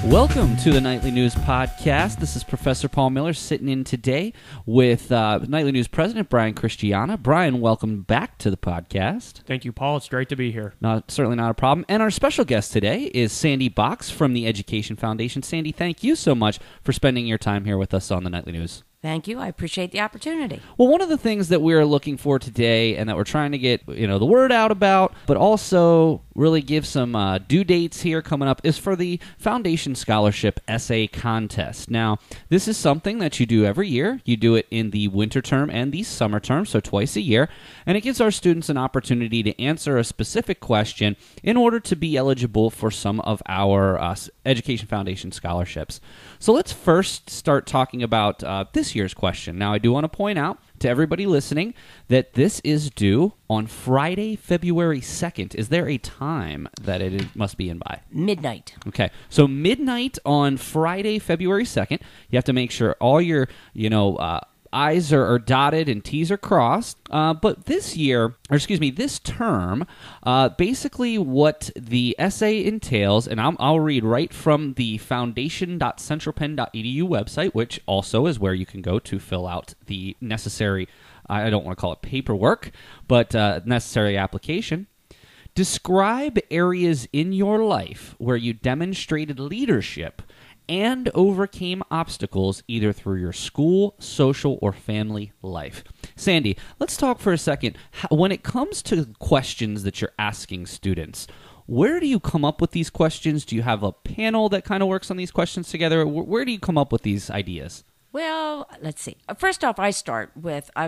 Welcome to the Nightly News Podcast. This is Professor Paul Miller sitting in today with Nightly News President Brian Christiana. Brian, welcome back to the podcast. Thank you, Paul. It's great to be here. Certainly not a problem. And our special guest today is Sandy Box from the Education Foundation. Sandy, thank you so much for spending your time here with us on the Nightly News. Thank you. I appreciate the opportunity. Well, one of the things that we're looking for today and that we're trying to get the word out about, but also really give some due dates here coming up, is for the Foundation Scholarship Essay Contest. Now, this is something that you do every year. You do it in the winter term and the summer term, so twice a year, and it gives our students an opportunity to answer a specific question in order to be eligible for some of our Education Foundation scholarships. So let's first start talking about this year's question. Now, I do want to point out to everybody listening that this is due on Friday, February 2nd. Is there a time that it must be in by? Midnight. Okay, so midnight on Friday, February 2nd. You have to make sure all your, I's are dotted and T's are crossed. But this term, basically what the essay entails, and I'll read right from the foundation.centralpenn.edu website, which also is where you can go to fill out the necessary, I don't want to call it paperwork, but necessary application. Describe areas in your life where you demonstrated leadership and overcame obstacles either through your school, social, or family life. Sandy, let's talk for a second. When it comes to questions that you're asking students, where do you come up with these questions? Do you have a panel that kind of works on these questions together? Where do you come up with these ideas? Well, let's see. First off, I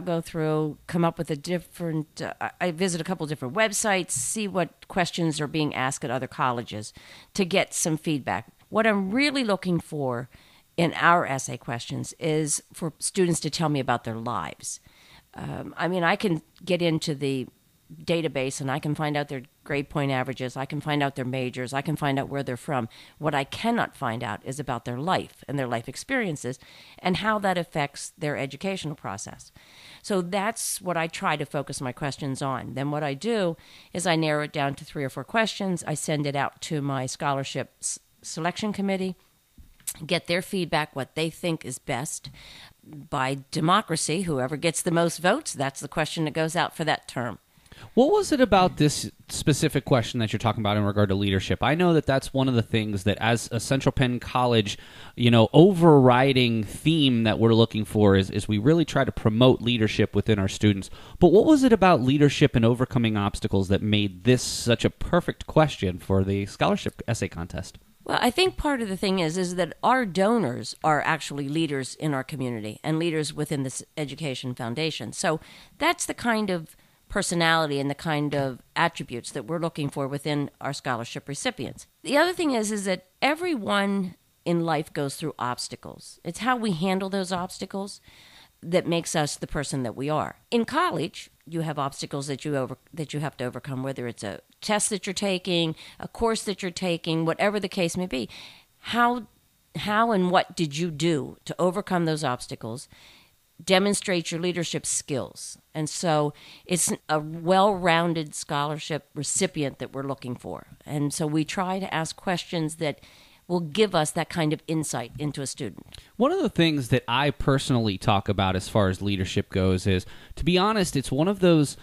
go through, come up with I visit a couple different websites, see what questions are being asked at other colleges to get some feedback. What I'm really looking for in our essay questions is for students to tell me about their lives. I can get into the database and I can find out their grade point averages, I can find out their majors, I can find out where they're from. What I cannot find out is about their life and their life experiences and how that affects their educational process. So that's what I try to focus my questions on. Then what I do is I narrow it down to 3 or 4 questions. I send it out to my scholarship selection committee, get their feedback, what they think is best. By democracy, whoever gets the most votes, that's the question that goes out for that term. What was it about this specific question that you're talking about in regard to leadership? I know that that's one of the things that as a Central Penn College, overriding theme that we're looking for is we really try to promote leadership within our students. But what was it about leadership and overcoming obstacles that made this such a perfect question for the scholarship essay contest? Well, I think part of the thing is that our donors are actually leaders in our community and leaders within this Education Foundation. So that's the kind of personality and the kind of attributes that we're looking for within our scholarship recipients. The other thing is that everyone in life goes through obstacles. It's how we handle those obstacles that makes us the person that we are. In college, you have obstacles that you have to overcome, whether it's a test that you're taking, a course that you're taking, whatever the case may be. How and what did you do to overcome those obstacles? Demonstrate your leadership skills. And so it's a well-rounded scholarship recipient that we're looking for. And so we try to ask questions that will give us that kind of insight into a student. One of the things that I personally talk about as far as leadership goes is, to be honest, it's one of those,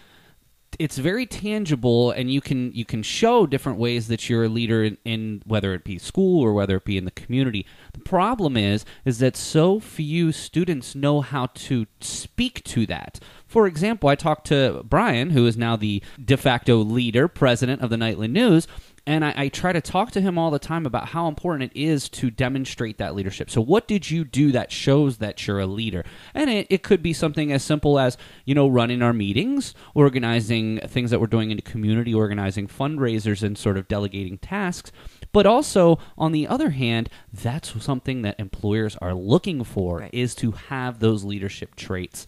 it's very tangible, and you can show different ways that you're a leader in whether it be school or whether it be in the community. The problem is that so few students know how to speak to that. For example, I talked to Brian, who is now the de facto leader, president of the Nightly News, and I try to talk to him all the time about how important it is to demonstrate that leadership. So what did you do that shows that you're a leader? And it could be something as simple as, running our meetings, organizing things that we're doing in the community, organizing fundraisers, and sort of delegating tasks. But also, on the other hand, that's something that employers are looking for, right, is to have those leadership traits.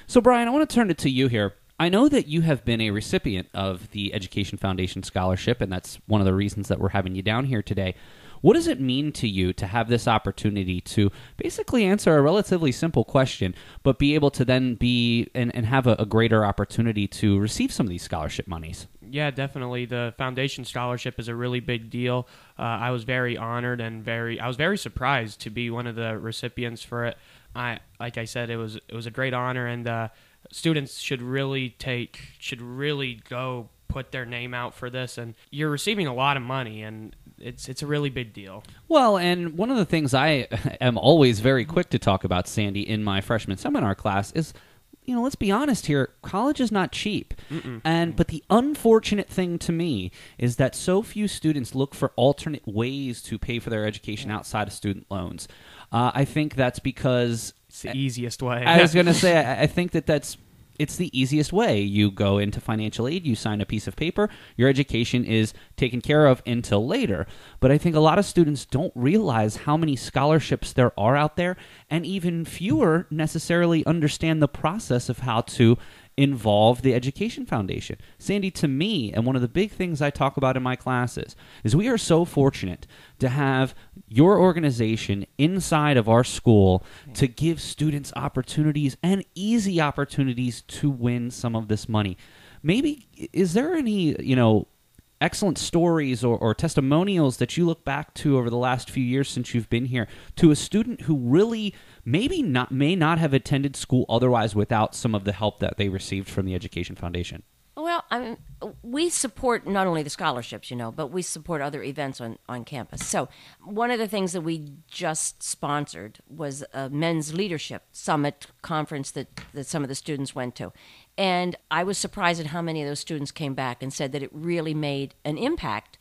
So, Brian, I want to turn it to you here. I know that you have been a recipient of the Education Foundation Scholarship, and that's one of the reasons that we're having you down here today. What does it mean to you to have this opportunity to basically answer a relatively simple question, but be able to then be and have a greater opportunity to receive some of these scholarship monies? Yeah, definitely. The foundation scholarship is a really big deal. I was very honored and I was very surprised to be one of the recipients for it. Like I said, it was a great honor, and students should really go put their name out for this. And you're receiving a lot of money, and it's a really big deal. Well, and one of the things I am always very quick to talk about, Sandy, in my freshman seminar class is, let's be honest here, college is not cheap. But the unfortunate thing to me is that so few students look for alternate ways to pay for their education outside of student loans. I think that's because it's the easiest way. I was going to say, I think it's the easiest way. You go into financial aid, you sign a piece of paper, your education is taken care of until later. But I think a lot of students don't realize how many scholarships there are out there, and even fewer necessarily understand the process of how to involve the Education Foundation. Sandy, to me, and one of the big things I talk about in my classes, is we are so fortunate to have your organization inside of our school to give students opportunities and easy opportunities to win some of this money. Maybe, is there any, excellent stories or testimonials that you look back to over the last few years since you've been here to a student who really may not have attended school otherwise without some of the help that they received from the Education Foundation? Well, we support not only the scholarships, but we support other events on campus. So one of the things that we just sponsored was a men's leadership summit conference that some of the students went to. And I was surprised at how many of those students came back and said that it really made an impact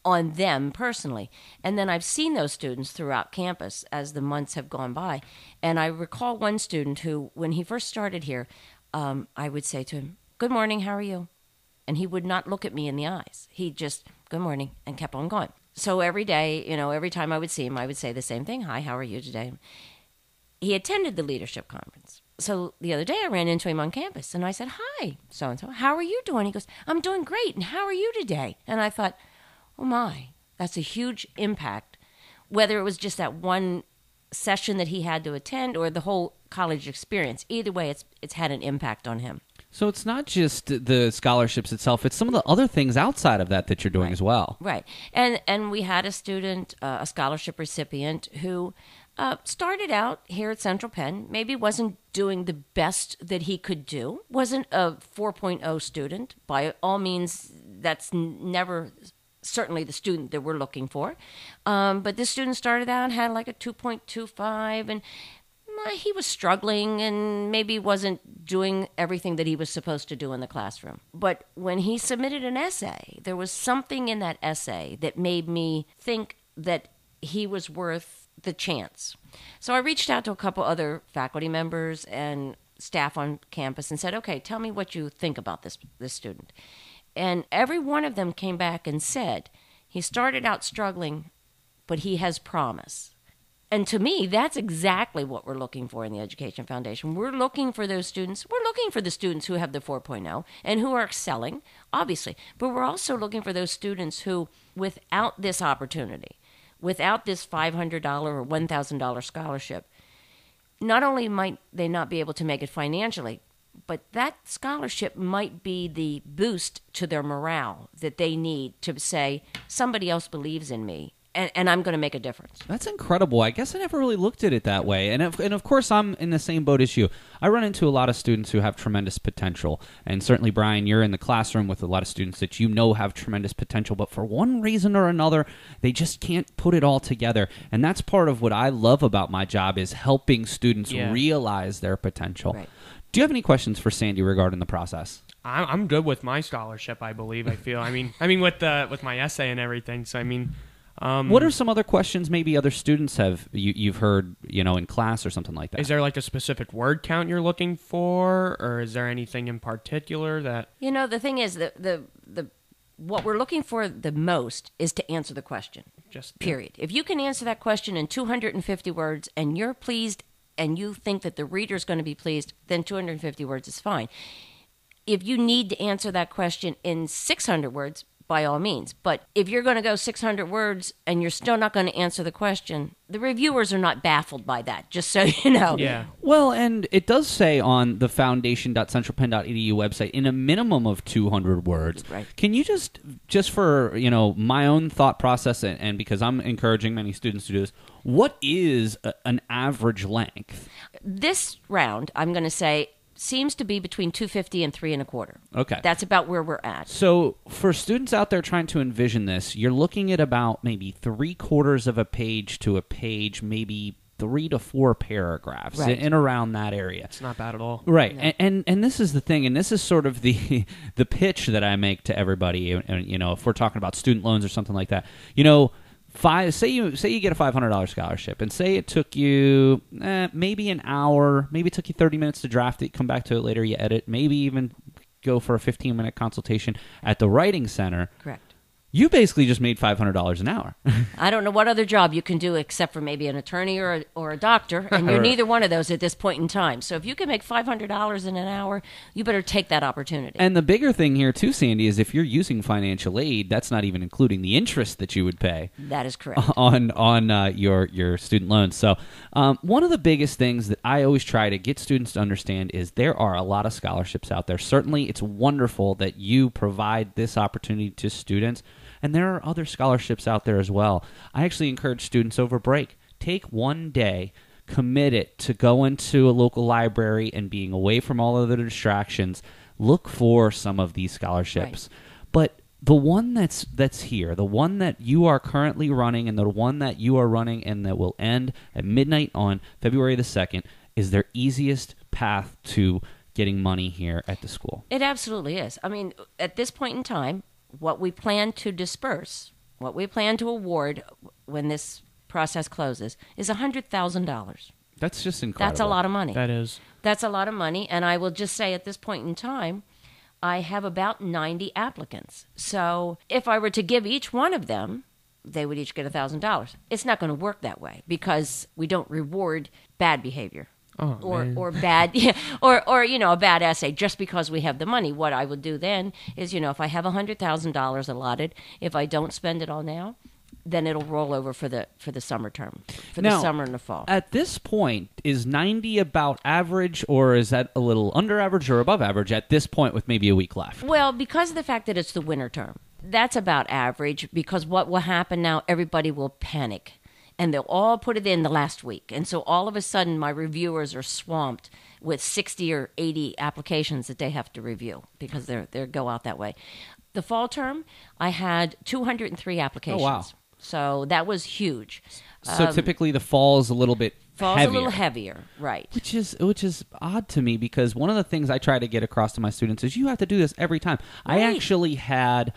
on them personally. And then I've seen those students throughout campus as the months have gone by. And I recall one student who, when he first started here, I would say to him, "Good morning, how are you?" And he would not look at me in the eyes. He just, "Good morning," and kept on going. So every day, every time I would see him, I would say the same thing. "Hi, how are you today?" He attended the leadership conference. So the other day I ran into him on campus, and I said, "Hi, so-and-so, how are you doing?" He goes, "I'm doing great, and how are you today?" And I thought, oh my, that's a huge impact, whether it was just that one session that he had to attend or the whole college experience. Either way, it's had an impact on him. So it's not just the scholarships itself, it's some of the other things outside of that you're doing as well. Right. And we had a student, a scholarship recipient, who started out here at Central Penn, maybe wasn't doing the best that he could do, wasn't a 4.0 student. By all means, that's never certainly the student that we're looking for. But this student started out and had like a 2.25, and he was struggling and maybe wasn't doing everything that he was supposed to do in the classroom. But when he submitted an essay, there was something in that essay that made me think that he was worth the chance. So I reached out to a couple other faculty members and staff on campus and said, "Okay, tell me what you think about this student." And every one of them came back and said, he started out struggling, but he has promise. And to me, that's exactly what we're looking for in the Education Foundation. We're looking for those students. We're looking for the students who have the 4.0 and who are excelling, obviously. But we're also looking for those students who, without this opportunity, without this $500 or $1,000 scholarship, not only might they not be able to make it financially, but that scholarship might be the boost to their morale that they need to say, somebody else believes in me, and I'm going to make a difference. That's incredible. I guess I never really looked at it that way. And of course, I'm in the same boat as you. I run into a lot of students who have tremendous potential. And certainly, Brian, you're in the classroom with a lot of students that have tremendous potential. But for one reason or another, they just can't put it all together. And that's part of what I love about my job, is helping students realize their potential. Right. Do you have any questions for Sandy regarding the process? I'm good with my scholarship, I believe. I feel. I mean, with my essay and everything. So what are some other questions maybe other students have you've heard in class or something like that? Is there like a specific word count you're looking for, or is there anything in particular that the thing is the what we're looking for the most is to answer the question. Just period. If you can answer that question in 250 words and you're pleased and you think that the reader's going to be pleased, then 250 words is fine. If you need to answer that question in 600 words, by all means. But if you're going to go 600 words and you're still not going to answer the question, the reviewers are not baffled by that, just so you know. Yeah. Well, and it does say on the foundation.centralpenn.edu website in a minimum of 200 words. Right. Can you just for, my own thought process and because I'm encouraging many students to do this, what is an average length? This round, I'm going to say, seems to be between 250 and 3 1/4. Okay. That's about where we're at. So for students out there trying to envision this, you're looking at about maybe 3/4 of a page to a page, maybe 3 to 4 paragraphs in around that area. It's not bad at all. Right. No. And this is the thing, and this is sort of the pitch that I make to everybody, and if we're talking about student loans or something like that. Say you get a $500 scholarship, and say it took you maybe an hour, maybe it took you 30 minutes to draft it, come back to it later, you edit, maybe even go for a 15-minute consultation at the writing center. Correct. You basically just made $500 an hour. I don't know what other job you can do except for maybe an attorney or a doctor, and you're neither one of those at this point in time. So if you can make $500 in an hour, you better take that opportunity. And the bigger thing here, too, Sandy, is if you're using financial aid, that's not even including the interest that you would pay. That is correct. On your student loans. So one of the biggest things that I always try to get students to understand is there are a lot of scholarships out there. Certainly, it's wonderful that you provide this opportunity to students. And there are other scholarships out there as well. I actually encourage students over break, take one day, commit it to going to a local library and being away from all of the distractions. Look for some of these scholarships. Right. But the one that's here, the one that you are currently running and the one that you are running and that will end at midnight on February the 2nd is their easiest path to getting money here at the school. It absolutely is. I mean, at this point in time, what we plan to disperse, what we plan to award when this process closes is $100,000. That's just incredible. That's a lot of money. That is. That's a lot of money. And I will just say at this point in time, I have about 90 applicants. So if I were to give each one of them, they would each get $1,000. It's not going to work that way because we don't reward bad behavior. Oh, or bad, or a bad essay just because we have the money. What I would do then is, if I have $100,000 allotted, if I don't spend it all now, then it'll roll over for the summer term, the summer and the fall. At this point, is 90 about average, or is that a little under average or above average at this point with maybe a week left? Well, because of the fact that it's the winter term, that's about average. Because what will happen now? Everybody will panic. And they'll all put it in the last week. And so all of a sudden, my reviewers are swamped with 60 or 80 applications that they have to review because they go out that way. The fall term, I had 203 applications. Oh, wow. So that was huge. So typically the fall is a little bit a little heavier, right. Which is odd to me because one of the things I try to get across to my students is you have to do this every time. Right. I actually had,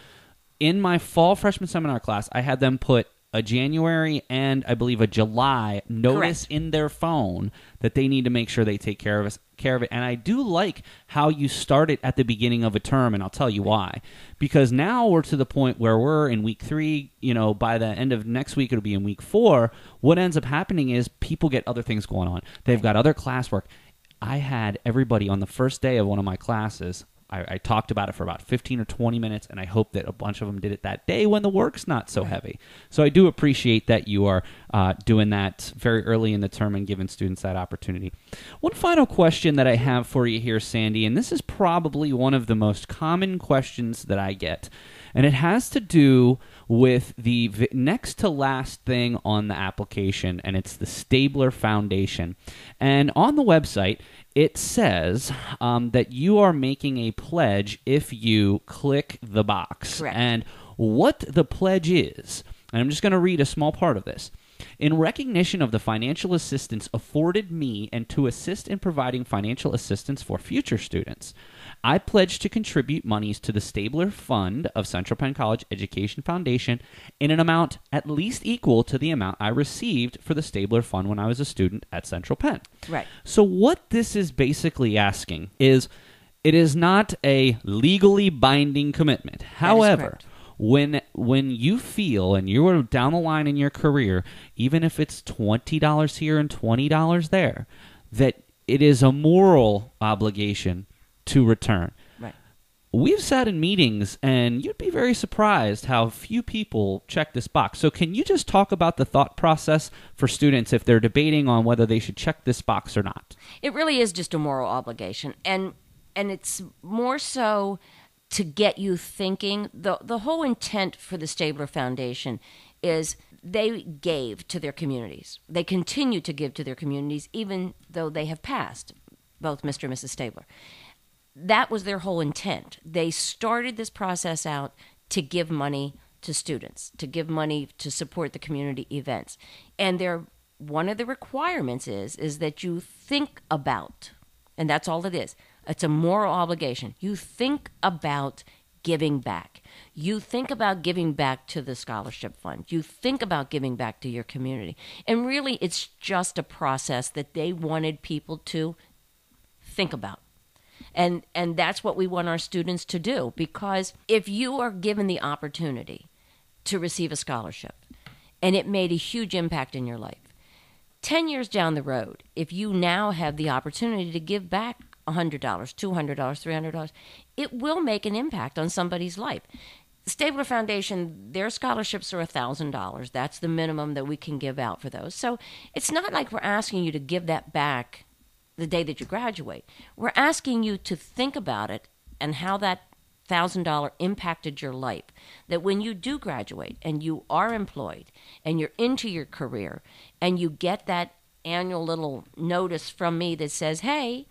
in my fall freshman seminar class, I had them put a January and I believe a July notice in their phone that they need to make sure they take care of it. And I do like how you start it at the beginning of a term, and I'll tell you why. Because now we're to the point where we're in week 3, by the end of next week it'll be in week 4. What ends up happening is people get other things going on. They've got other classwork. I had everybody on the first day of one of my classes, I talked about it for about 15 or 20 minutes, and I hope that a bunch of them did it that day when the work's not so heavy. So I do appreciate that you are doing that very early in the term and giving students that opportunity. One final question that I have for you here, Sandy, and this is probably one of the most common questions that I get, and it has to do with the next to last thing on the application, and it's the Stabler Foundation. And on the website, it says that you are making a pledge if you click the box. Correct. And what the pledge is, and I'm just going to read a small part of this. In recognition of the financial assistance afforded me and to assist in providing financial assistance for future students, I pledge to contribute monies to the Stabler Fund of Central Penn College Education Foundation in an amount at least equal to the amount I received for the Stabler Fund when I was a student at Central Penn. Right. So what this is basically asking is, it is not a legally binding commitment. However, when you feel, and you are down the line in your career, even if it's $20 here and $20 there, that it is a moral obligation to return. Right. we've sat in meetings, and you'd be very surprised how few people check this box. So can you just talk about the thought process for students if they're debating on whether they should check this box or not? It really is just a moral obligation, and it's more so to get you thinking. The whole intent for the Stabler Foundation is they gave to their communities. They continue to give to their communities even though they have passed, both Mr. and Mrs. Stabler. That was their whole intent. They started this process out to give money to students, to give money to support the community events. And one of the requirements is that you think about, and that's all it is. It's a moral obligation. You think about giving back. You think about giving back to the scholarship fund. You think about giving back to your community. And really, it's just a process that they wanted people to think about. And that's what we want our students to do, because if you are given the opportunity to receive a scholarship and it made a huge impact in your life, 10 years down the road, if you now have the opportunity to give back $100, $200, $300, it will make an impact on somebody's life. Stabler Foundation, their scholarships are $1,000. That's the minimum that we can give out for those. So it's not like we're asking you to give that back the day that you graduate. We're asking you to think about it and how that $1,000 impacted your life. That when you do graduate and you are employed and you're into your career and you get that annual little notice from me that says, hey,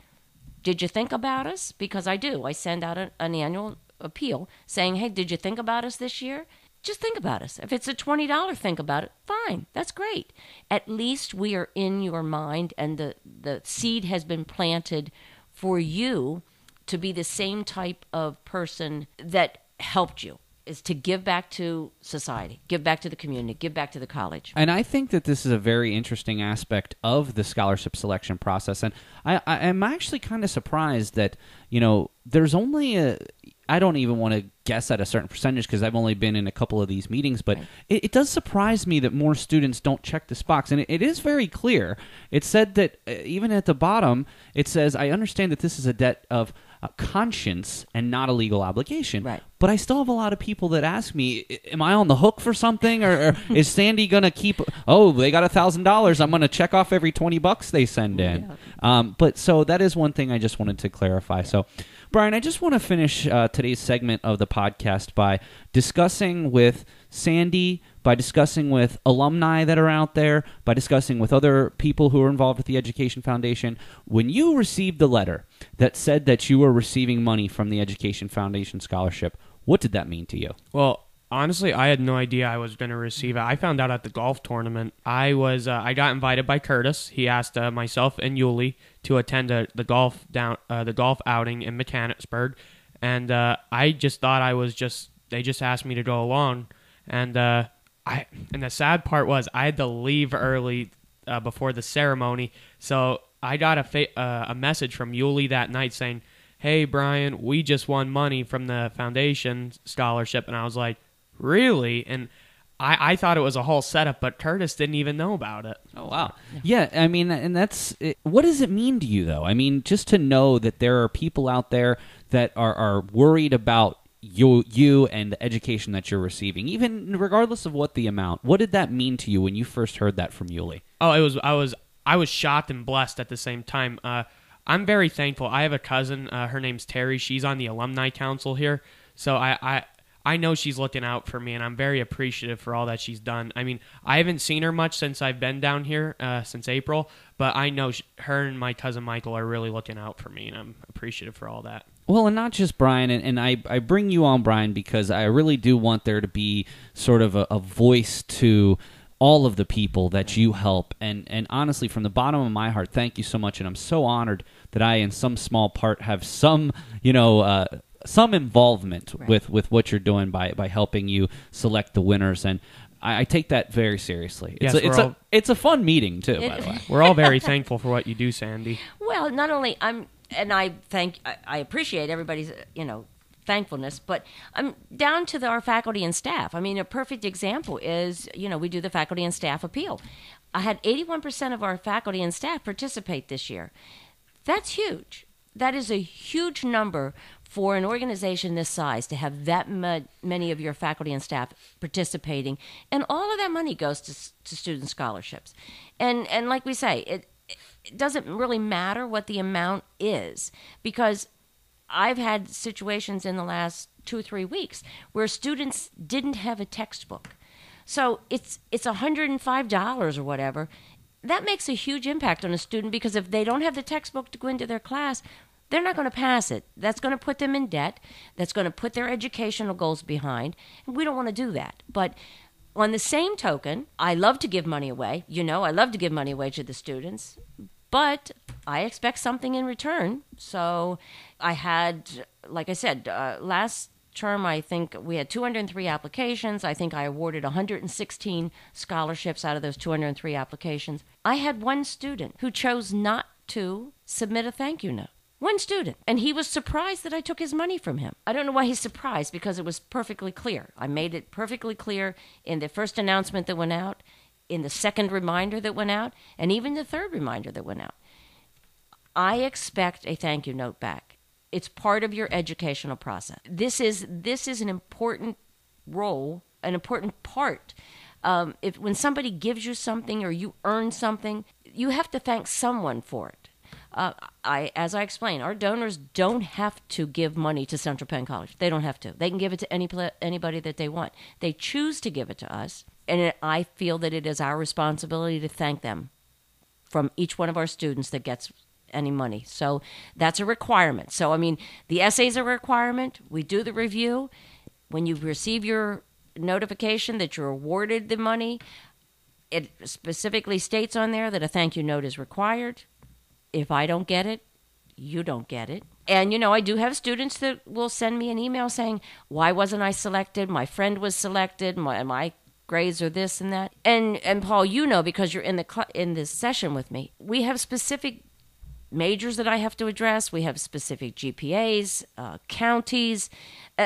did you think about us? Because I do. I send out an annual appeal saying, hey, did you think about us this year? Just think about us. If it's a $20 think about it, fine. That's great. At least we are in your mind, and the seed has been planted for you to be the same type of person that helped you, is to give back to society, give back to the community, give back to the college. And I think that this is a very interesting aspect of the scholarship selection process. And I'm actually kind of surprised that, there's only I don't even want to guess at a certain percentage because I've only been in a couple of these meetings, but it does surprise me that more students don't check this box. And it is very clear. It said that even at the bottom, it says, I understand that this is a debt of conscience and not a legal obligation. Right. But I still have a lot of people that ask me, am I on the hook for something? Or is Sandy going to keep, they got $1,000. I'm going to check off every $20 they send in. Yeah. But so that is one thing I just wanted to clarify. Yeah. So, Brian, I just want to finish today's segment of the podcast by discussing with Sandy, by discussing with alumni that are out there, by discussing with other people who are involved with the Education Foundation. When you received the letter that said that you were receiving money from the Education Foundation scholarship, what did that mean to you? Well, honestly, I had no idea I was going to receive it. I found out at the golf tournament. I got invited by Curtis. He asked myself and Yuli to attend the golf outing in Mechanicsburg, and I just thought they just asked me to go along, and the sad part was I had to leave early before the ceremony, so I got a message from Yuli that night saying, "Hey Brian, we just won money from the foundation scholarship," and I was like, really? And I thought it was a whole setup, but Curtis didn't even know about it. Oh, wow. Yeah, I mean, and that's it. What does it mean to you, though? I mean, just to know that there are people out there that are worried about you and the education that you're receiving, even regardless of what the amount. What did that mean to you when you first heard that from Yuli? Oh, I was shocked and blessed at the same time. I'm very thankful. I have a cousin. Her name's Terry. She's on the alumni council here, so I know she's looking out for me, and I'm very appreciative for all that she's done. I mean, I haven't seen her much since I've been down here since April, but I know her and my cousin Michael are really looking out for me, and I'm appreciative for all that. Well, and not just Brian, and I bring you on, Brian, because I really do want there to be sort of a voice to all of the people that you help, and honestly, from the bottom of my heart, thank you so much, and I'm so honored that I, in some small part, have some involvement with what you're doing by helping you select the winners, and I take that very seriously. Yes, it's a fun meeting too, by the way. We're all very thankful for what you do, Sandy. Well, not only I appreciate everybody's thankfulness, but I'm down to our faculty and staff. I mean, a perfect example is we do the faculty and staff appeal. I had 81% of our faculty and staff participate this year. That's huge. That is a huge number for an organization this size to have that many of your faculty and staff participating, and all of that money goes to student scholarships. And like we say, it doesn't really matter what the amount is, because I've had situations in the last 2 or 3 weeks where students didn't have a textbook. So it's $105 or whatever. That makes a huge impact on a student, because if they don't have the textbook to go into their class, they're not going to pass it. That's going to put them in debt. That's going to put their educational goals behind. And we don't want to do that. But on the same token, I love to give money away. I love to give money away to the students. But I expect something in return. So I had, like I said, last term, I think we had 203 applications. I think I awarded 116 scholarships out of those 203 applications. I had one student who chose not to submit a thank you note. One student. And he was surprised that I took his money from him. I don't know why he's surprised, because it was perfectly clear. I made it perfectly clear in the first announcement that went out, in the second reminder that went out, and even the third reminder that went out. I expect a thank you note back. It's part of your educational process. This is an important role, an important part. When somebody gives you something or you earn something, you have to thank someone for it. As I explained, our donors don't have to give money to Central Penn College. They don't have to. They can give it to anybody that they want. They choose to give it to us, and I feel that it is our responsibility to thank them from each one of our students that gets any money. So that's a requirement. So, I mean, the essay is a requirement. We do the review. When you receive your notification that you're awarded the money, it specifically states on there that a thank you note is required. If I don't get it, you don't get it. And, I do have students that will send me an email saying, why wasn't I selected? My friend was selected. My grades are this and that. And Paul, because you're in this session with me, we have specific majors that I have to address. We have specific GPAs, counties.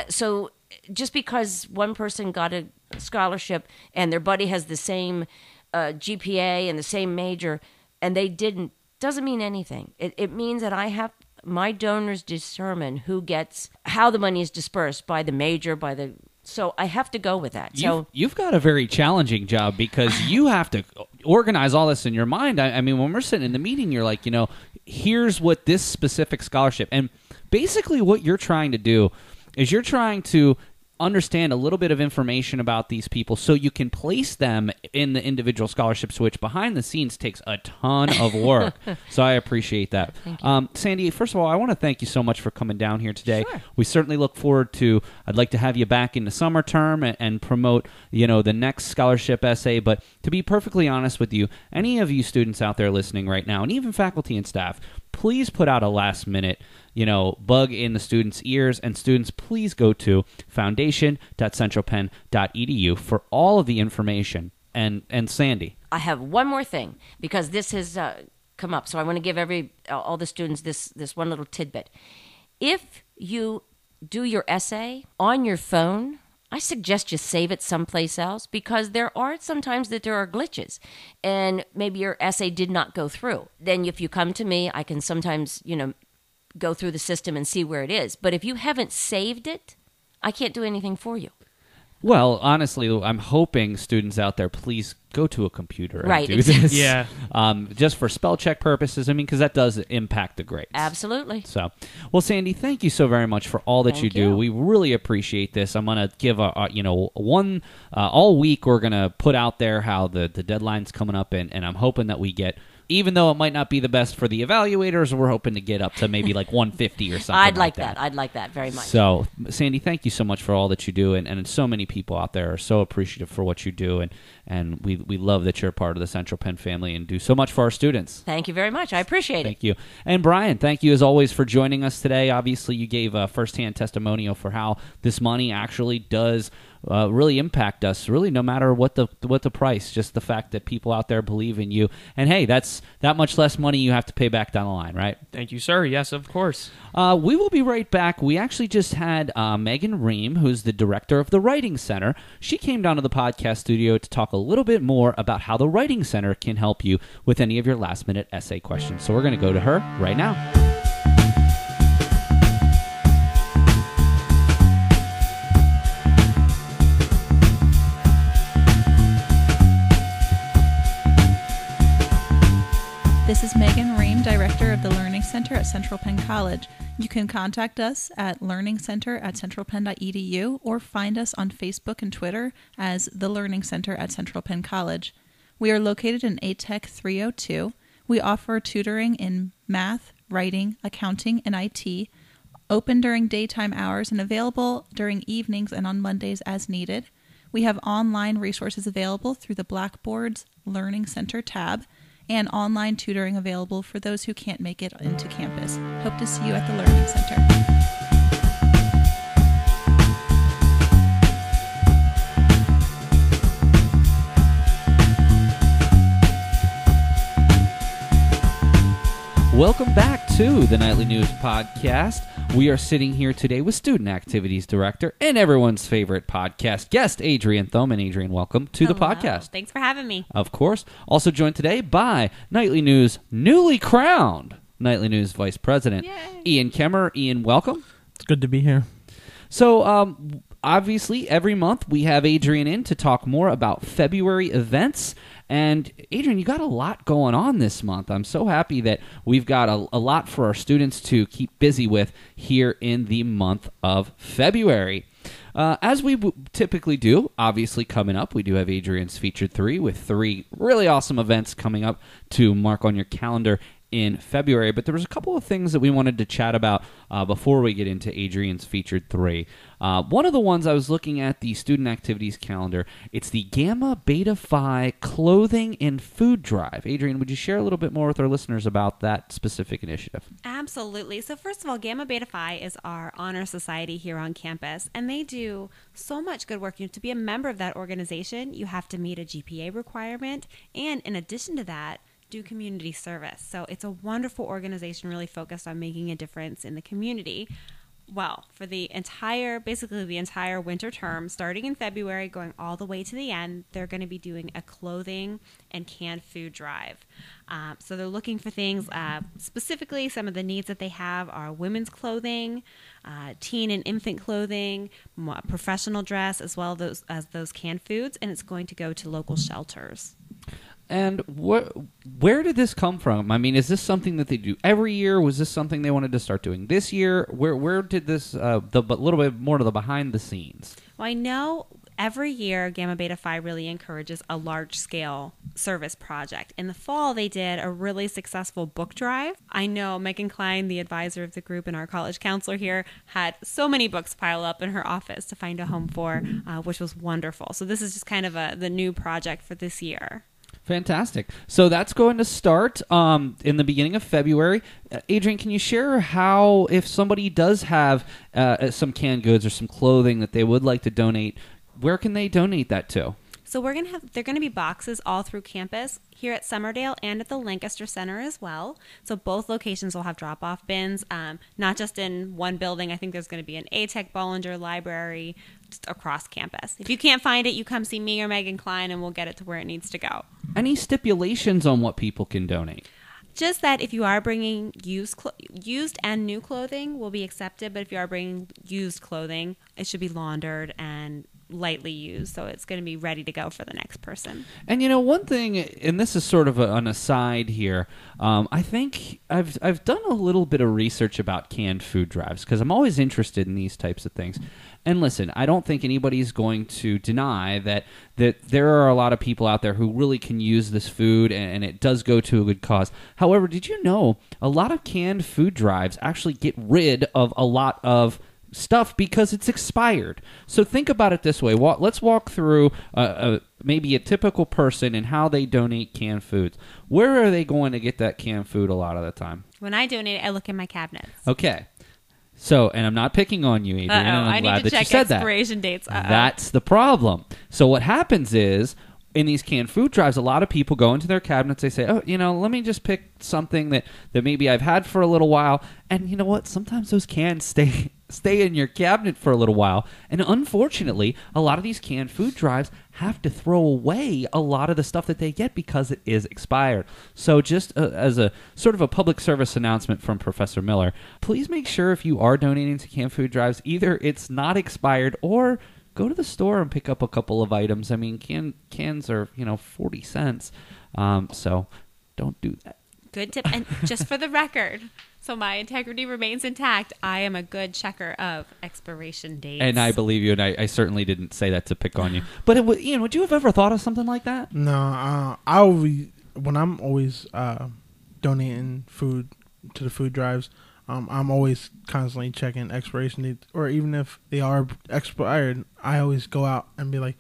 So just because one person got a scholarship and their buddy has the same GPA and the same major and they didn't, doesn't mean anything. It means that I have my donors determine who gets, how the money is dispersed by the major, so I have to go with that. You've got a very challenging job, because you have to organize all this in your mind. I mean, when we're sitting in the meeting, you're like, here's what this specific scholarship, and basically what you're trying to do is you're trying to understand a little bit of information about these people so you can place them in the individual scholarships, which behind the scenes takes a ton of work. So I appreciate that. Sandy, first of all, I want to thank you so much for coming down here today. Sure. We certainly look forward to, I'd like to have you back in the summer term and promote, the next scholarship essay. But to be perfectly honest with you, any of you students out there listening right now, and even faculty and staff, please put out a last minute bug in the students' ears. And students, please go to foundation.centralpenn.edu for all of the information. And Sandy, I have one more thing, because this has come up. So I want to give all the students this one little tidbit. If you do your essay on your phone, I suggest you save it someplace else, because there are sometimes that there are glitches and maybe your essay did not go through. Then if you come to me, I can sometimes, go through the system and see where it is. But if you haven't saved it, I can't do anything for you. Well, honestly, I'm hoping students out there, please go to a computer and do exactly. this. Yeah. Just for spell check purposes. I mean, because that does impact the grades. Absolutely. So, well, Sandy, thank you so very much for all that you do. We really appreciate this. I'm going to give all week we're going to put out there how the deadline's coming up, and I'm hoping that we get, even though it might not be the best for the evaluators, we're hoping to get up to maybe like 150 or something. I'd like that. I'd like that very much. So, Sandy, thank you so much for all that you do, and so many people out there are so appreciative for what you do, and we love that you're a part of the Central Penn family and do so much for our students. Thank you very much. I appreciate it. Thank you. And Brian, thank you as always for joining us today. Obviously, you gave a firsthand testimonial for how this money actually does really impact us, really, no matter what the price, just the fact that people out there believe in you. And hey, that's that much less money you have to pay back down the line, right? Thank you, sir. Yes, of course. We will be right back. We actually just had Megan Ream, who's the director of the Writing Center. She came down to the podcast studio to talk a little bit more about how the Writing Center can help you with any of your last-minute essay questions. So we're going to go to her right now. This is Megan Ream, Director of the Learning Center at Central Penn College. You can contact us at learningcenter@centralpenn.edu or find us on Facebook and Twitter as the Learning Center at Central Penn College. We are located in ATEC 302. We offer tutoring in math, writing, accounting, and IT, open during daytime hours and available during evenings and on Mondays as needed. We have online resources available through the Blackboard's Learning Center tab, and online tutoring available for those who can't make it into campus. Hope to see you at the Learning Center. Welcome back to the Nightly News Podcast. We are sitting here today with Student Activities Director and everyone's favorite podcast guest, Adrienne Thoman. Adrienne, welcome to the podcast. Thanks for having me. Of course. Also joined today by Nightly News newly crowned Nightly News Vice President, Ian Kemmer. Ian, welcome. It's good to be here. So, obviously, every month we have Adrienne in to talk more about February events. And Adrienne, you got a lot going on this month. I'm so happy that we've got a lot for our students to keep busy with here in the month of February. As we typically do, obviously coming up, we do have Adrienne's Featured 3 with 3 really awesome events coming up to mark on your calendar in February, but there was a couple of things that we wanted to chat about before we get into Adrienne's Featured 3. One of the ones I was looking at the student activities calendar, it's the Gamma Beta Phi Clothing and Food Drive. Adrienne, would you share a little bit more with our listeners about that specific initiative? Absolutely. So first of all, Gamma Beta Phi is our honor society here on campus, and they do so much good work. To be a member of that organization, you have to meet a GPA requirement, and in addition to that, do community service. So it's a wonderful organization really focused on making a difference in the community. Well, for basically the entire winter term, starting in February, going all the way to the end, they're going to be doing a clothing and canned food drive. So they're looking for things, specifically some of the needs that they have are women's clothing, teen and infant clothing, professional dress, as well as those canned foods, and it's going to go to local shelters. And where did this come from? I mean, is this something that they do every year? Was this something they wanted to start doing this year? Where did this, a little bit more to the behind the scenes? Well, I know every year Gamma Beta Phi really encourages a large-scale service project. In the fall, they did a really successful book drive. I know Megan Klein, the advisor of the group and our college counselor here, had so many books pile up in her office to find a home for, which was wonderful. So this is just kind of the new project for this year. Fantastic. So that's going to start in the beginning of February. Adrienne, can you share how, if somebody does have some canned goods or some clothing that they would like to donate, where can they donate that to? So they're going to be boxes all through campus here at Summerdale and at the Lancaster Center as well. So both locations will have drop-off bins, not just in one building. I think there's going to be an ATEC Bollinger Library just across campus. If you can't find it, you come see me or Megan Klein and we'll get it to where it needs to go. Any stipulations on what people can donate? Just that if you are bringing used and new clothing will be accepted, but if you are bringing used clothing, it should be laundered and lightly used, so it's going to be ready to go for the next person. And one thing, and this is sort of an aside here, I think I've done a little bit of research about canned food drives because I'm always interested in these types of things. And listen, I don't think anybody's going to deny that there are a lot of people out there who really can use this food, and it does go to a good cause. However, did you know a lot of canned food drives actually get rid of a lot of stuff because it's expired? So think about it this way. Let's walk through maybe a typical person and how they donate canned foods. Where are they going to get that canned food a lot of the time? When I donate, I look in my cabinets. Okay. So, and I'm not picking on you, Adrienne. I need to check expiration dates. That's the problem. So what happens is, in these canned food drives, a lot of people go into their cabinets. They say, oh, let me just pick something that maybe I've had for a little while. And you know what? Sometimes those cans stay in your cabinet for a little while. And unfortunately, a lot of these canned food drives have to throw away a lot of the stuff that they get because it is expired. So just as a sort of a public service announcement from Professor Miller, please make sure if you are donating to canned food drives, either it's not expired or go to the store and pick up a couple of items. I mean, cans are 40 cents, so don't do that. Good tip. And just for the record, so my integrity remains intact, I am a good checker of expiration dates. And I believe you, and I certainly didn't say that to pick on you. But Ian, would you have ever thought of something like that? No, when I'm always donating food to the food drives, I'm always constantly checking expiration dates, or even if they are expired, I always go out and be like,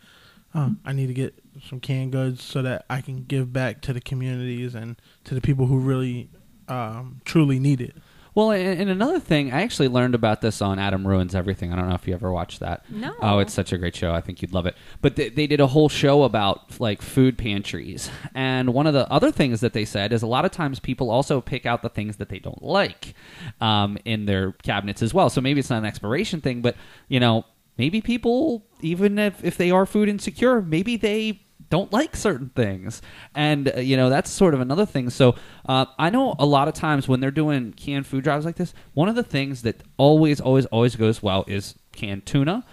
I need to get some canned goods so that I can give back to the communities and to the people who really truly need it. Well, and another thing, I actually learned about this on Adam Ruins Everything. I don't know if you ever watched that. No. Oh, it's such a great show. I think you'd love it. But they did a whole show about like food pantries. And one of the other things that they said is a lot of times people also pick out the things that they don't like in their cabinets as well. So maybe it's not an expiration thing, but, maybe people, even if they are food insecure, maybe they don't like certain things. And, that's sort of another thing. So I know a lot of times when they're doing canned food drives like this, one of the things that always goes well is canned tuna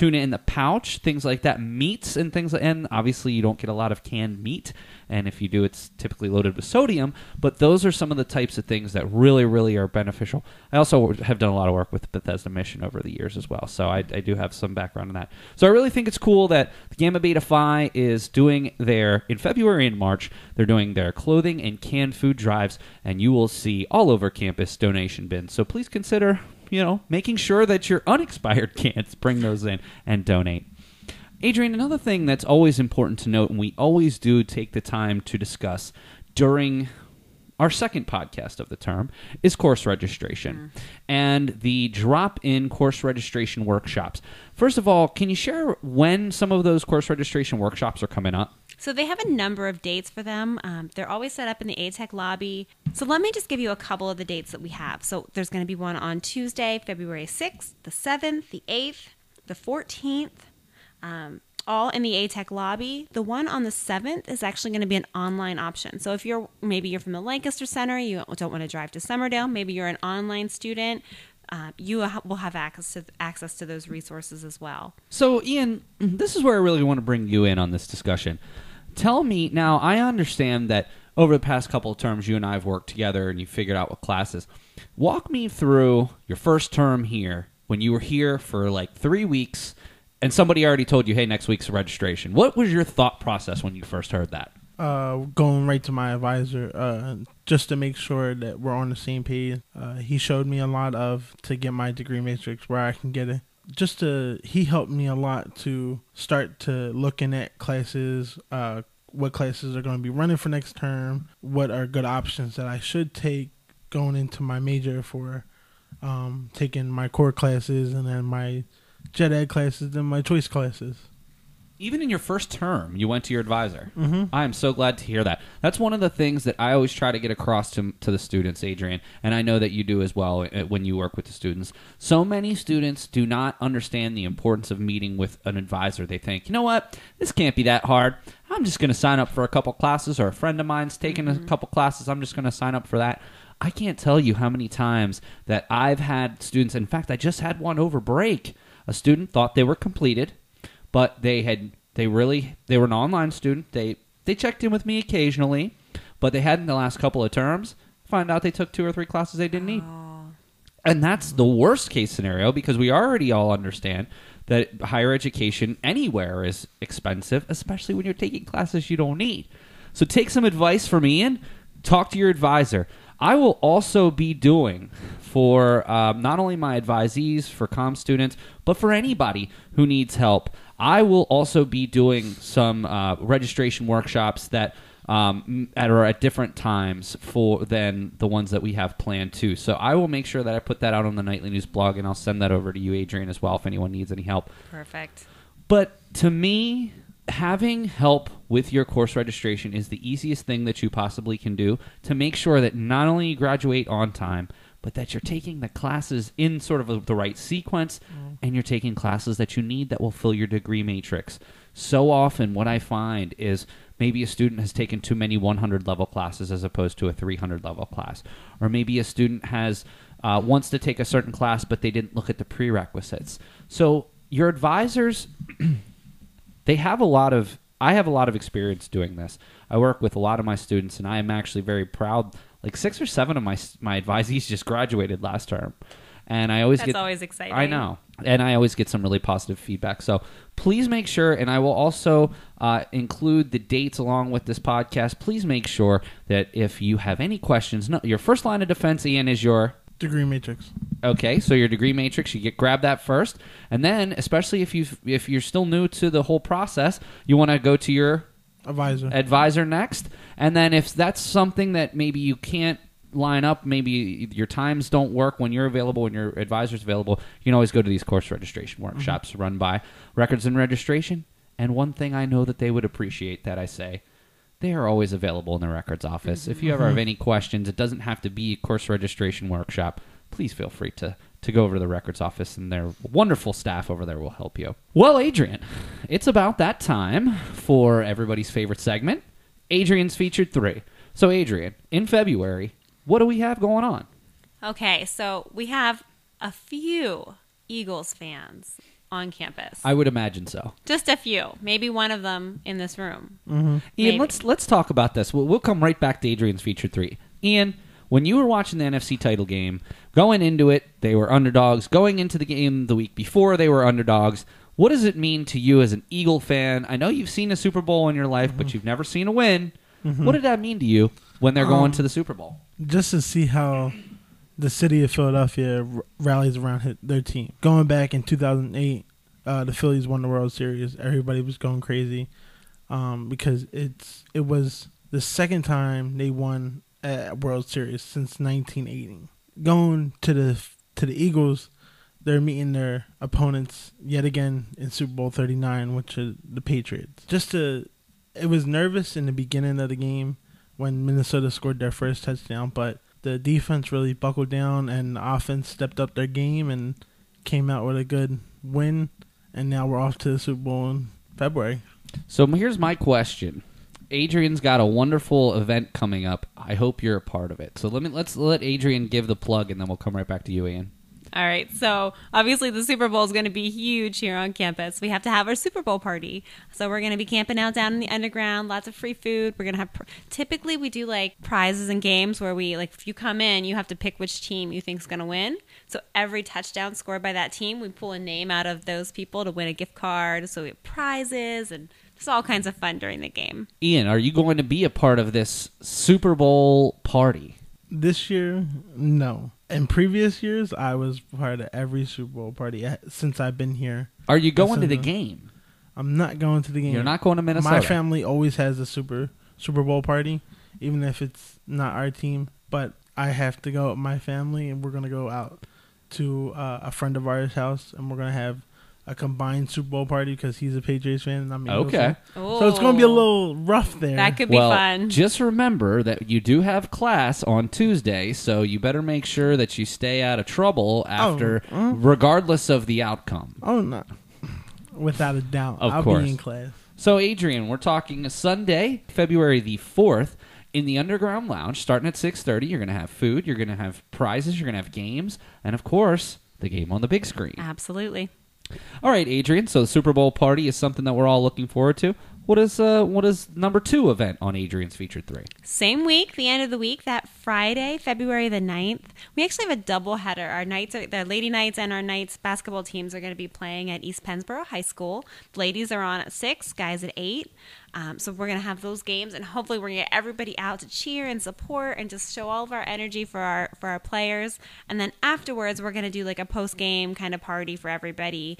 in the pouch, things like that, meats and things. And obviously you don't get a lot of canned meat. And if you do, it's typically loaded with sodium. But those are some of the types of things that really, really are beneficial. I also have done a lot of work with Bethesda Mission over the years as well. So I do have some background in that. So I really think it's cool that the Gamma Beta Phi is doing in February and March, they're doing their clothing and canned food drives. And you will see all over campus donation bins. So please consider, making sure that your unexpired cans, bring those in and donate. Adrienne, another thing that's always important to note, and we always do take the time to discuss during our second podcast of the term, is course registration and the drop-in course registration workshops. First of all, can you share when some of those course registration workshops are coming up? So they have a number of dates for them. They're always set up in the ATEC lobby. So let me just give you a couple of the dates that we have. So there's going to be one on Tuesday, February 6th, the 7th, the 8th, the 14th, all in the ATEC lobby. The one on the 7th is actually going to be an online option. So if maybe you're from the Lancaster Center, you don't want to drive to Summerdale, maybe you're an online student, you will have access to those resources as well. So, Ian, this is where I really want to bring you in on this discussion. Tell me, now, I understand that over the past couple of terms, you and I have worked together and you figured out what classes. Walk me through your first term here, when you were here for like 3 weeks, and somebody already told you, hey, next week's registration. What was your thought process when you first heard that? Going right to my advisor just to make sure that we're on the same page. He showed me a lot to get my degree matrix where I can get it. He helped me a lot to start to looking at classes, what classes are going to be running for next term, what are good options that I should take going into my major for taking my core classes and then my Gen Ed classes and my choice classes. Even in your first term, you went to your advisor. Mm-hmm. I am so glad to hear that. That's one of the things that I always try to get across to the students, Adrienne, and I know that you do as well when you work with the students. So many students do not understand the importance of meeting with an advisor. They think, you know what, this can't be that hard. I'm just going to sign up for a couple classes, or a friend of mine's taking a couple classes. I'm just going to sign up for that. I can't tell you how many times that I've had students, in fact, I just had one over break. A student thought they were completed, but they were an online student. They checked in with me occasionally, but they hadn't the last couple of terms. Find out they took 2 or 3 classes they didn't need. And that's the worst case scenario, because we already all understand that higher education anywhere is expensive, especially when you're taking classes you don't need. So take some advice from Ian. Talk to your advisor. I will also be doing for not only my advisees, for comm students, but for anybody who needs help. I will also be doing some registration workshops that are at different times than the ones that we have planned too. So I will make sure that I put that out on the Nightly News blog, and I'll send that over to you, Adrienne, as well, if anyone needs any help. Perfect. But to me, having help with your course registration is the easiest thing that you possibly can do to make sure that not only you graduate on time, but that you're taking the classes in sort of the right sequence, and you're taking classes that you need that will fill your degree matrix. So often what I find is maybe a student has taken too many 100-level classes as opposed to a 300-level class. Or maybe a student wants to take a certain class, but they didn't look at the prerequisites. So your advisors... they have a lot of I have a lot of experience doing this. I work with a lot of my students, and I am actually very proud. Like 6 or 7 of my advisees just graduated last term. And I always That's always exciting. I know. And I always get some really positive feedback. So please make sure, and I will also include the dates along with this podcast. Please make sure that if you have any questions, your first line of defense, Ian, is your degree matrix. Okay, so your degree matrix, grab that first. And then, especially if you're still new to the whole process, you want to go to your advisor next. And then if that's something that maybe you can't line up, maybe your times don't work when you're available, when your advisor's available, you can always go to these course registration workshops run by Records and Registration. And one thing I know that they would appreciate that I say, they are always available in the records office. If you ever have any questions, it doesn't have to be a course registration workshop. Please feel free to go over to the records office, and their wonderful staff over there will help you. Well, Adrienne, it's about that time for everybody's favorite segment, Adrienne's Featured 3. So, Adrienne, in February, what do we have going on? Okay, so we have a few Eagles fans on campus. I would imagine so. Just a few. Maybe one of them in this room. Ian, let's talk about this. We'll come right back to Adrienne's Featured 3. Ian, when you were watching the NFC title game, going into it, they were underdogs. Going into the game the week before, they were underdogs. What does it mean to you as an Eagle fan? I know you've seen a Super Bowl in your life, but you've never seen a win. What did that mean to you when they're going to the Super Bowl? Just to see how the city of Philadelphia rallies around their team. Going back in 2008, the Phillies won the World Series. Everybody was going crazy because it was the second time they won a World Series since 1980. Going to the Eagles, they're meeting their opponents yet again in Super Bowl 39, which are the Patriots. It was nervous in the beginning of the game when Minnesota scored their first touchdown, but the defense really buckled down and the offense stepped up their game and came out with a good win, and now we're off to the Super Bowl in February. So here's my question. Adrienne's got a wonderful event coming up. I hope you're a part of it. So let's let Adrienne give the plug, and then we'll come right back to you, Ian. All right, so obviously the Super Bowl is going to be huge here on campus. We have to have our Super Bowl party. So we're going to be camping out down in the underground, lots of free food. We're going to have, typically we do like prizes and games where we, like if you come in, you have to pick which team you think is going to win. So every touchdown scored by that team, we pull a name out of those people to win a gift card. So we have prizes and just all kinds of fun during the game. Ian, are you going to be a part of this Super Bowl party? This year, no. In previous years, I was part of every Super Bowl party since I've been here. Are you going to the game? I'm not going to the game. You're not going to Minnesota? My family always has a Super Bowl party, even if it's not our team. But I have to go with my family, and we're going to go out to a friend of ours' house, and we're going to have a combined Super Bowl party because he's a Patriots fan and I'm an Eagles fan. So it's going to be a little rough there. That could be fun. Just remember that you do have class on Tuesday, so you better make sure that you stay out of trouble after, regardless of the outcome. Oh, no. Without a doubt. Of course. I'll be in class. So, Adrienne, we're talking Sunday, February the 4th, in the Underground Lounge, starting at 6:30. You're going to have food, you're going to have prizes, you're going to have games, and, of course, the game on the big screen. Absolutely. All right, Adrienne, so the Super Bowl party is something that we're all looking forward to. What is number 2 event on Adrienne's Featured 3? Same week, the end of the week, that Friday, February the 9th. We actually have a doubleheader. Our nights, the Lady Knights and our Knights basketball teams are going to be playing at East Pennsboro High School. The ladies are on at 6, guys at 8. So we're going to have those games, and hopefully we're going to get everybody out to cheer and support and just show all of our energy for our players. And then afterwards, we're going to do like a post-game kind of party for everybody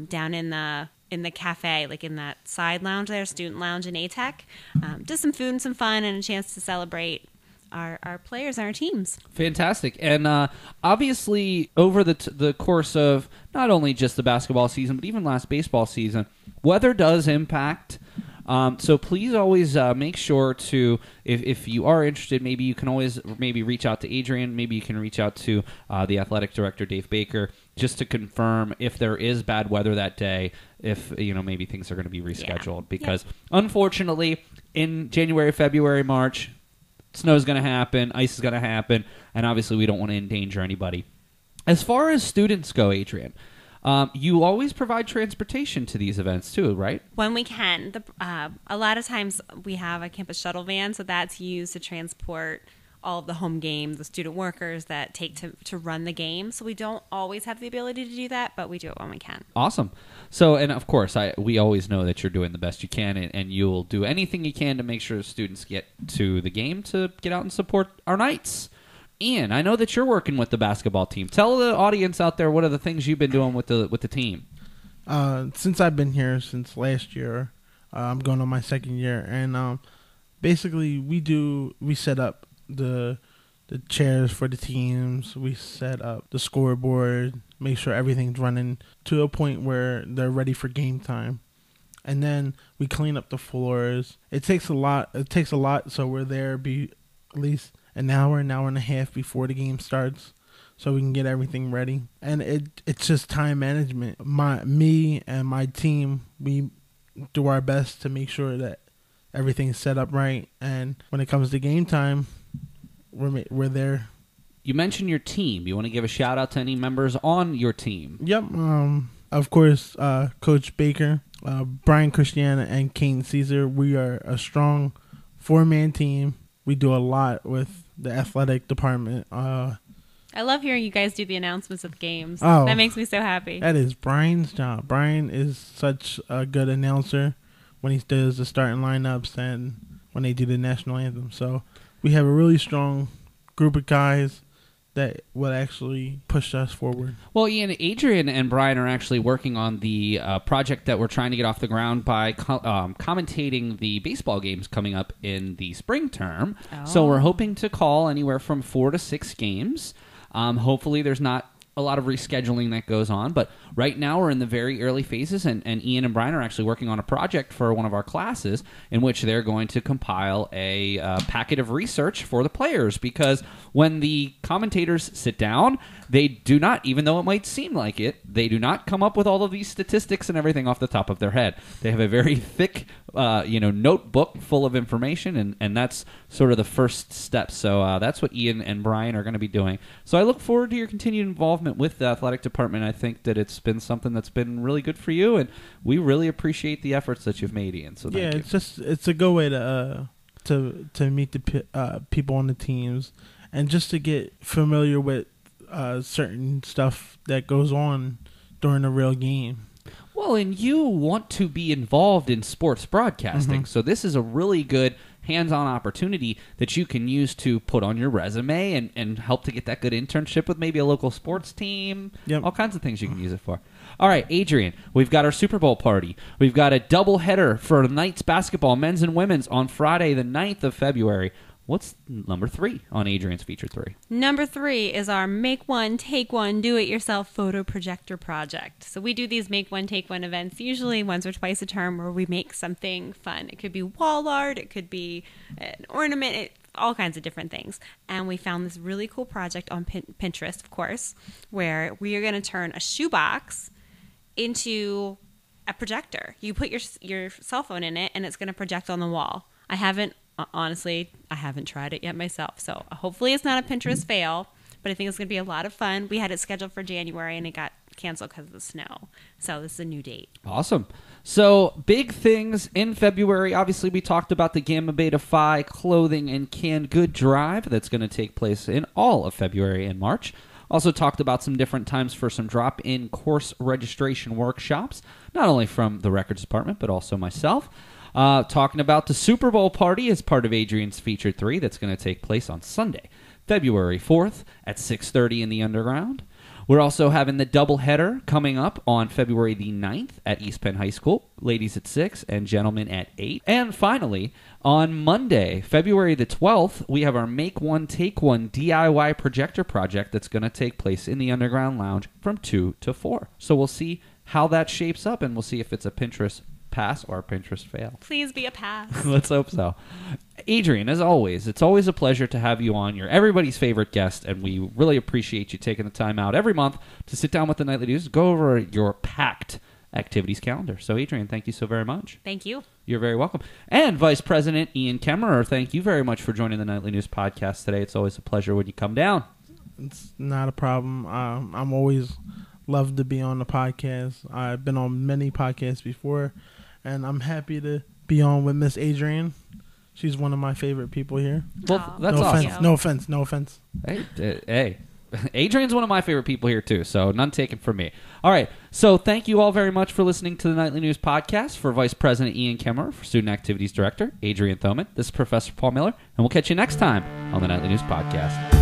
down in the cafe, like in that side lounge there, student lounge in ATEC. Just some food and some fun and a chance to celebrate our players and our teams. Fantastic. And obviously, over the course of not only just the basketball season, but even last baseball season, weather does impact. So please always make sure to, if you are interested, maybe you can always reach out to Adrienne. Maybe you can reach out to the athletic director, Dave Baker, just to confirm if there is bad weather that day, if maybe things are going to be rescheduled. Yeah. Because unfortunately, in January, February, March, snow's going to happen, ice is going to happen, and obviously we don't want to endanger anybody. As far as students go, Adrienne, You always provide transportation to these events too, right? When we can. A lot of times we have a campus shuttle van, so that's used to transport all of the home games, the student workers that take to run the game. So we don't always have the ability to do that, but we do it when we can. Awesome. So, and of course, we always know that you're doing the best you can, and you'll do anything you can to make sure students get to the game to get out and support our Knights. Ian, I know that you're working with the basketball team. Tell the audience out there what are the things you've been doing with the team. Since I've been here since last year, I'm going on my second year, and basically we set up the chairs for the teams. We set up the scoreboard, make sure everything's running to a point where they're ready for game time. And then we clean up the floors. It takes a lot, so we're there at least an hour and a half before the game starts so we can get everything ready. And it's just time management. Me and my team, we do our best to make sure that everything's set up right, and when it comes to game time, we're there. You mentioned your team. You want to give a shout out to any members on your team? Yep. Of course, Coach Baker, Brian Christiana, and Kane Caesar. We are a strong 4-man team. We do a lot with the athletic department. I love hearing you guys do the announcements of games. Oh, that makes me so happy. That is Brian's job. Brian is such a good announcer when he does the starting lineups and when they do the national anthem. So we have a really strong group of guys that will actually push us forward. Well, Ian, Adrienne and Brian are actually working on the project that we're trying to get off the ground by commentating the baseball games coming up in the spring term. Oh. So we're hoping to call anywhere from 4 to 6 games. Hopefully there's not a lot of rescheduling that goes on, but right now we're in the very early phases, and Ian and Brian are actually working on a project for one of our classes in which they're going to compile a packet of research for the players, because when the commentators sit down, they do not, even though it might seem like it, they do not come up with all of these statistics and everything off the top of their head. They have a very thick notebook full of information, and that's sort of the first step. So that's what Ian and Brian are going to be doing. So I look forward to your continued involvement with the athletic department. I think that it's been something that's been really good for you, and we really appreciate the efforts that you've made, Ian. So thank you. It's a good way to meet the people on the teams, and just to get familiar with certain stuff that goes on during a real game. Well, and you want to be involved in sports broadcasting, so this is a really good hands-on opportunity that you can use to put on your resume and help to get that good internship with maybe a local sports team. Yep. All kinds of things you can use it for. All right, Adrienne, we've got our Super Bowl party. We've got a doubleheader for Knights basketball, men's and women's, on Friday, the 9th of February. What's number 3 on Adrienne's feature 3? Number 3 is our Make One, Take One, Do-It-Yourself photo projector project. So we do these Make One, Take One events usually once or twice a term where we make something fun. It could be wall art, it could be an ornament, all kinds of different things. And we found this really cool project on Pinterest, of course, where we are going to turn a shoebox into a projector. You put your cell phone in it, and it's going to project on the wall. Honestly, I haven't tried it yet myself, so hopefully it's not a Pinterest fail, but I think it's going to be a lot of fun. We had it scheduled for January, and it got canceled because of the snow, so this is a new date. Awesome. So, big things in February. Obviously, we talked about the Gamma Beta Phi clothing and canned good drive that's going to take place in all of February and March. Also talked about some different times for some drop-in course registration workshops, not only from the records department, but also myself. Talking about the Super Bowl party as part of Adrienne's Feature 3 that's going to take place on Sunday, February 4th at 6:30 in the Underground. We're also having the doubleheader coming up on February the 9th at East Penn High School, ladies at 6 and gentlemen at 8. And finally, on Monday, February the 12th, we have our Make One, Take One DIY projector project that's going to take place in the Underground Lounge from 2 to 4. So we'll see how that shapes up, and we'll see if it's a Pinterest pass or a Pinterest fail. Please be a pass. Let's hope so. Adrienne, as always, it's always a pleasure to have you on. You're everybody's favorite guest, and we really appreciate you taking the time out every month to sit down with the Nightly News, go over your packed activities calendar. So, Adrienne, thank you so very much. Thank you. You're very welcome. And Vice President Ian Kemmerer, thank you very much for joining the Nightly News podcast today. It's always a pleasure when you come down. It's not a problem. I'm always love to be on the podcast. I've been on many podcasts before, and I'm happy to be on with Miss Adrienne. She's one of my favorite people here. Well, that's no awesome. offense. No offense. No offense. Hey, Adrienne's one of my favorite people here, too, so none taken from me. All right, so thank you all very much for listening to the Nightly News Podcast. For Vice President Ian Kemmerer, for Student Activities Director Adrienne Thoman, this is Professor Paul Miller, and we'll catch you next time on the Nightly News Podcast.